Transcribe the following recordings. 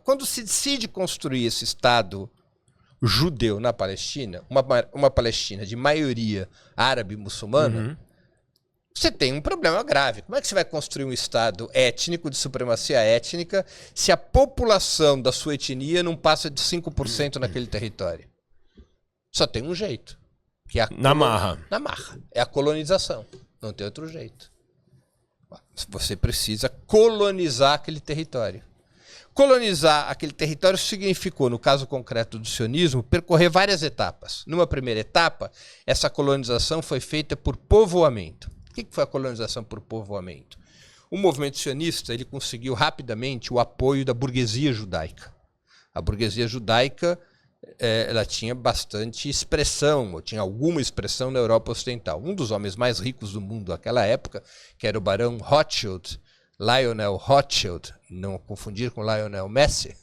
quando se decide construir esse Estado judeu na Palestina, uma Palestina de maioria árabe e muçulmana, você tem um problema grave. Como é que você vai construir um Estado étnico, de supremacia étnica, se a população da sua etnia não passa de 5% naquele território? Só tem um jeito. Que é na marra. Na marra. É a colonização. Não tem outro jeito. Você precisa colonizar aquele território. Colonizar aquele território significou, no caso concreto do sionismo, percorrer várias etapas. Numa primeira etapa, essa colonização foi feita por povoamento. O que foi a colonização por povoamento? O movimento sionista ele conseguiu rapidamente o apoio da burguesia judaica. A burguesia judaica ela tinha bastante expressão, ou tinha alguma expressão na Europa Ocidental. Um dos homens mais ricos do mundo naquela época, que era o barão Rothschild, Lionel Rothschild, não confundir com Lionel Messi.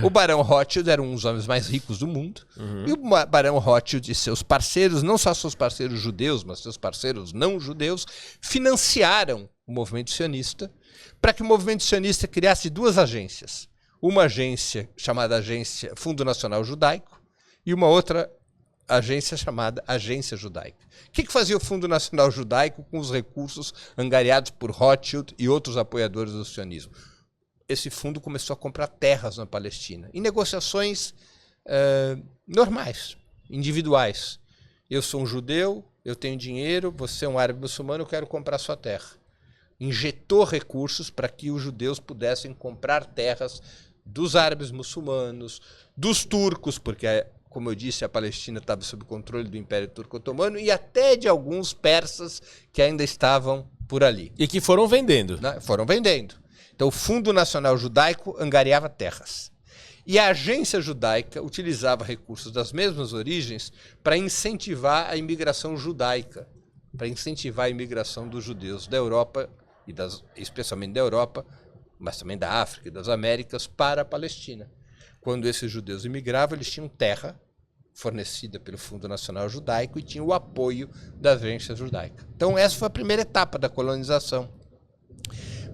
O barão Rothschild era um dos homens mais ricos do mundo. E o barão Rothschild e seus parceiros, não só seus parceiros judeus, mas seus parceiros não judeus, financiaram o movimento sionista para que o movimento sionista criasse duas agências. Uma agência chamada Fundo Nacional Judaico e uma outra agência chamada Agência Judaica. O que fazia o Fundo Nacional Judaico com os recursos angariados por Rothschild e outros apoiadores do sionismo? Esse fundo começou a comprar terras na Palestina, em negociações normais, individuais. Eu sou um judeu, eu tenho dinheiro, você é um árabe muçulmano, eu quero comprar sua terra. Injetou recursos para que os judeus pudessem comprar terras dos árabes muçulmanos, dos turcos, porque, como eu disse, a Palestina estava sob controle do Império Turco-Otomano, e até de alguns persas que ainda estavam por ali. E que foram vendendo. Foram vendendo. Então, o Fundo Nacional Judaico angariava terras. E a agência judaica utilizava recursos das mesmas origens para incentivar a imigração judaica, para incentivar a imigração dos judeus da Europa, especialmente da Europa, mas também da África e das Américas, para a Palestina. Quando esses judeus imigravam, eles tinham terra fornecida pelo Fundo Nacional Judaico e tinham o apoio da agência judaica. Então essa foi a primeira etapa da colonização.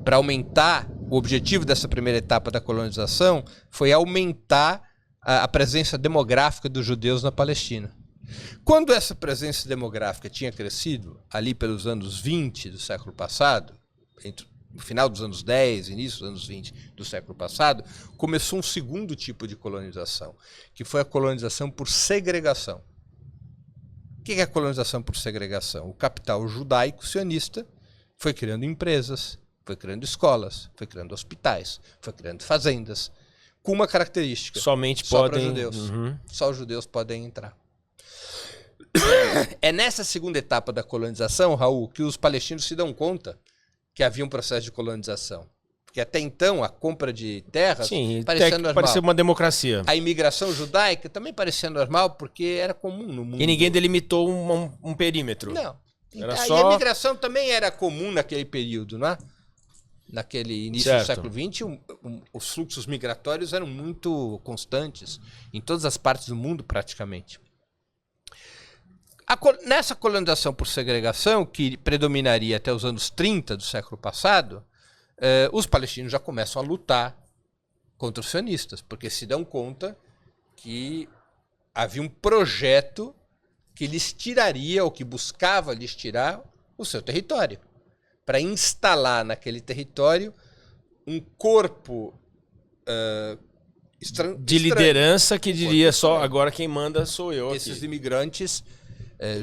Para aumentar, o objetivo dessa primeira etapa da colonização foi aumentar a presença demográfica dos judeus na Palestina. Quando essa presença demográfica tinha crescido, ali pelos anos 20 do século passado, no final dos anos 10, início dos anos 20 do século passado, começou um segundo tipo de colonização, que foi a colonização por segregação. O que é a colonização por segregação? O capital judaico sionista foi criando empresas, foi criando escolas, foi criando hospitais, foi criando fazendas, com uma característica. Somente só podem... para judeus. Só os judeus podem entrar. É nessa segunda etapa da colonização, Raul, que os palestinos se dão conta que havia um processo de colonização. Porque até então a compra de terras parecia normal. Parecia uma democracia. A imigração judaica também parecia normal, porque era comum no mundo. E ninguém delimitou um perímetro. Não. Era E só... a imigração também era comum naquele período, não é? Naquele início do século XX, os fluxos migratórios eram muito constantes, em todas as partes do mundo praticamente. Nessa colonização por segregação, que predominaria até os anos 30 do século passado, os palestinos já começam a lutar contra os sionistas, porque se dão conta que havia um projeto que lhes tiraria, ou que buscava lhes tirar, o seu território, para instalar naquele território um corpo de liderança que diria só, agora quem manda sou eu aqui. Esses imigrantes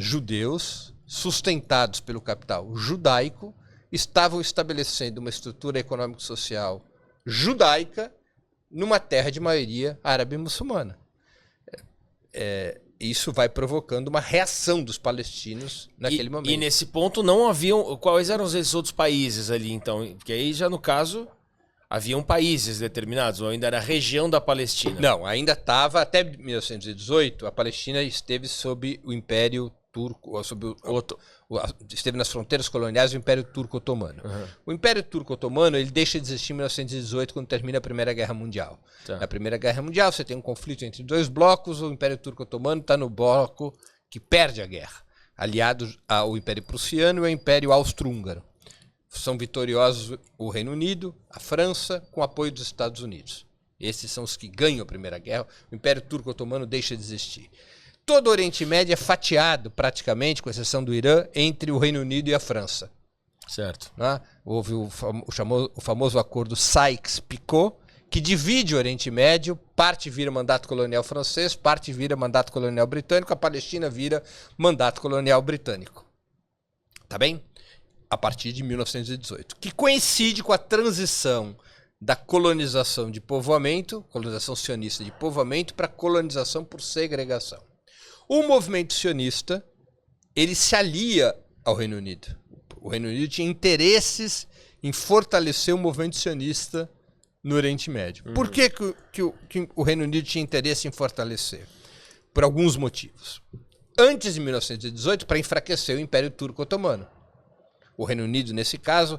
judeus, sustentados pelo capital judaico, estavam estabelecendo uma estrutura econômico-social judaica numa terra de maioria árabe e muçulmana. Isso vai provocando uma reação dos palestinos naquele momento. E nesse ponto não haviam... Quais eram esses outros países ali, então? Porque aí já, no caso, haviam países determinados, ou ainda era a região da Palestina? Não, ainda estava, até 1918, a Palestina esteve sob o Império Turco, esteve nas fronteiras coloniais do Império Turco-Otomano. O Império Turco-Otomano ele deixa de existir em 1918, quando termina a Primeira Guerra Mundial. Na Primeira Guerra Mundial você tem um conflito entre dois blocos, o Império Turco-Otomano está no bloco que perde a guerra, aliado ao Império Prussiano e ao Império Austro-Húngaro. São vitoriosos o Reino Unido, a França, com apoio dos Estados Unidos. Esses são os que ganham a Primeira Guerra. O Império Turco-Otomano deixa de existir. Todo o Oriente Médio é fatiado, praticamente, com exceção do Irã, entre o Reino Unido e a França. Certo. Né? Houve o famoso acordo Sykes-Picot, que divide o Oriente Médio, parte vira mandato colonial francês, parte vira mandato colonial britânico, a Palestina vira mandato colonial britânico. Tá bem? A partir de 1918, que coincide com a transição da colonização de povoamento, colonização sionista de povoamento, para colonização por segregação. O movimento sionista, ele se alia ao Reino Unido. O Reino Unido tinha interesses em fortalecer o movimento sionista no Oriente Médio. Por que o Reino Unido tinha interesse em fortalecer? Por alguns motivos. Antes de 1918, para enfraquecer o Império Turco-Otomano. O Reino Unido, nesse caso,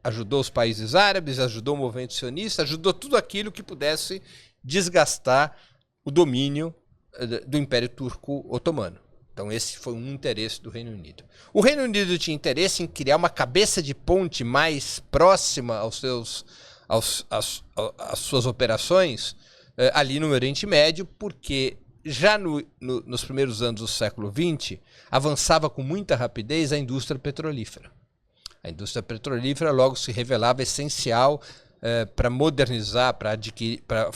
ajudou os países árabes, ajudou o movimento sionista, ajudou tudo aquilo que pudesse desgastar o domínio do Império Turco-Otomano. Então esse foi um interesse do Reino Unido. O Reino Unido tinha interesse em criar uma cabeça de ponte mais próxima às suas operações ali no Oriente Médio, porque já nos primeiros anos do século XX avançava com muita rapidez a indústria petrolífera. A indústria petrolífera logo se revelava essencial para modernizar, para adquirir, para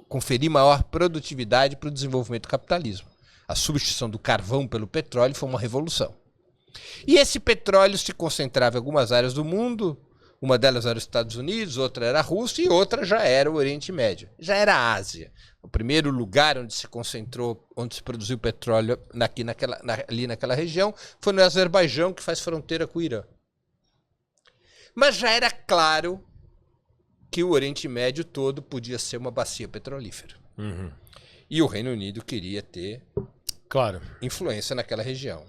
conferir maior produtividade para o desenvolvimento do capitalismo. A substituição do carvão pelo petróleo foi uma revolução. E esse petróleo se concentrava em algumas áreas do mundo, uma delas era os Estados Unidos, outra era a Rússia e outra já era o Oriente Médio. Já era a Ásia. O primeiro lugar onde se concentrou, onde se produziu petróleo ali naquela região foi no Azerbaijão, que faz fronteira com o Irã. Mas já era claro que o Oriente Médio todo podia ser uma bacia petrolífera. Uhum. E o Reino Unido queria ter influência naquela região.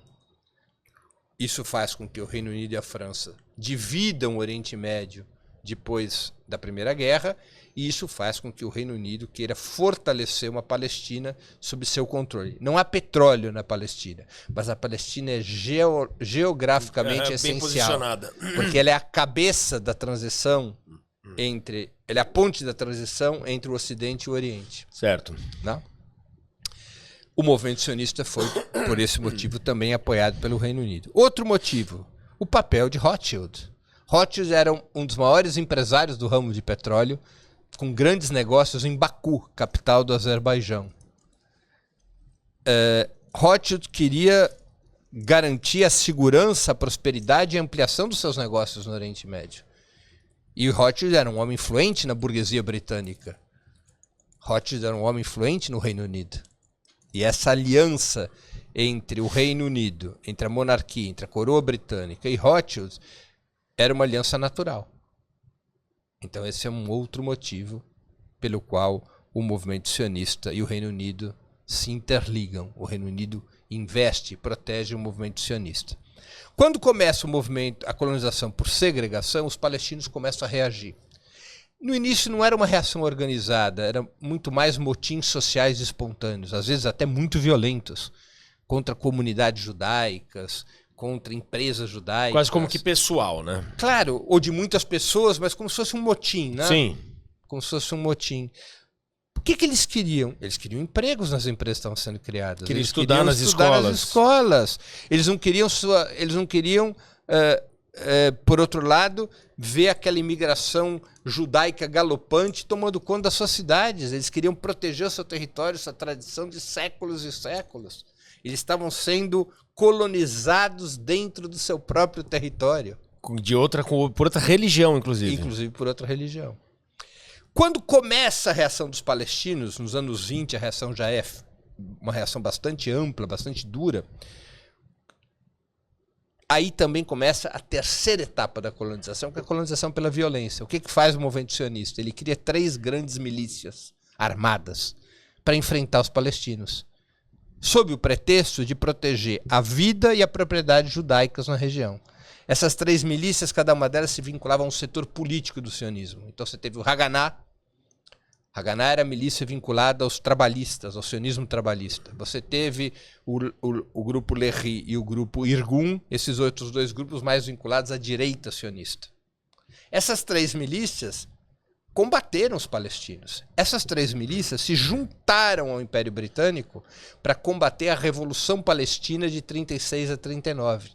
Isso faz com que o Reino Unido e a França dividam o Oriente Médio depois da Primeira Guerra, e isso faz com que o Reino Unido queira fortalecer uma Palestina sob seu controle. Não há petróleo na Palestina, mas a Palestina é geograficamente essencial, posicionada, porque ela é a cabeça da transição ela é a ponte da transição entre o Ocidente e o Oriente. Certo. Não? O movimento sionista foi, por esse motivo, também apoiado pelo Reino Unido. Outro motivo, o papel de Rothschild. Rothschild era um dos maiores empresários do ramo de petróleo, com grandes negócios em Baku, capital do Azerbaijão. Rothschild queria garantir a segurança, a prosperidade e a ampliação dos seus negócios no Oriente Médio. E Rothschild era um homem influente na burguesia britânica. Rothschild era um homem influente no Reino Unido. E essa aliança entre o Reino Unido, entre a monarquia, entre a coroa britânica e Rothschild, era uma aliança natural. Então esse é um outro motivo pelo qual o movimento sionista e o Reino Unido se interligam. O Reino Unido investe e protege o movimento sionista. Quando começa o movimento, a colonização por segregação, os palestinos começam a reagir. No início não era uma reação organizada, era muito mais motins sociais espontâneos, às vezes até muito violentos, contra comunidades judaicas, contra empresas judaicas. Quase como que pessoal, né? Claro, ou de muitas pessoas, mas como se fosse um motim, né? Sim. Como se fosse um motim. O que eles queriam? Eles queriam empregos nas empresas que estavam sendo criadas. Queriam Eles estudar queriam nas escolas. Eles não queriam, por outro lado, ver aquela imigração judaica galopante tomando conta das suas cidades. Eles queriam proteger o seu território, sua tradição de séculos e séculos. Eles estavam sendo colonizados dentro do seu próprio território. Por outra religião, inclusive. Inclusive por outra religião. Quando começa a reação dos palestinos, nos anos 20, a reação já é uma reação bastante ampla, bastante dura. Aí também começa a terceira etapa da colonização, que é a colonização pela violência. O que faz o movimento sionista? Ele cria 3 grandes milícias armadas para enfrentar os palestinos, sob o pretexto de proteger a vida e a propriedade judaicas na região. Essas 3 milícias, cada uma delas se vinculava a um setor político do sionismo. Então você teve o Haganah. Haganah era a milícia vinculada aos trabalhistas, ao sionismo trabalhista. Você teve o grupo Lehi e o grupo Irgun, esses outros 2 grupos mais vinculados à direita sionista. Essas 3 milícias combateram os palestinos. Essas 3 milícias se juntaram ao Império Britânico para combater a Revolução Palestina de 36 a 39.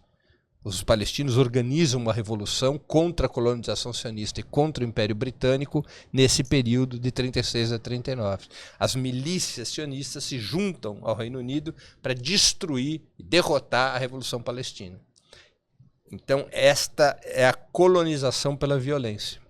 Os palestinos organizam uma revolução contra a colonização sionista e contra o Império Britânico nesse período de 36 a 39. As milícias sionistas se juntam ao Reino Unido para destruir e derrotar a Revolução Palestina. Então, esta é a colonização pela violência.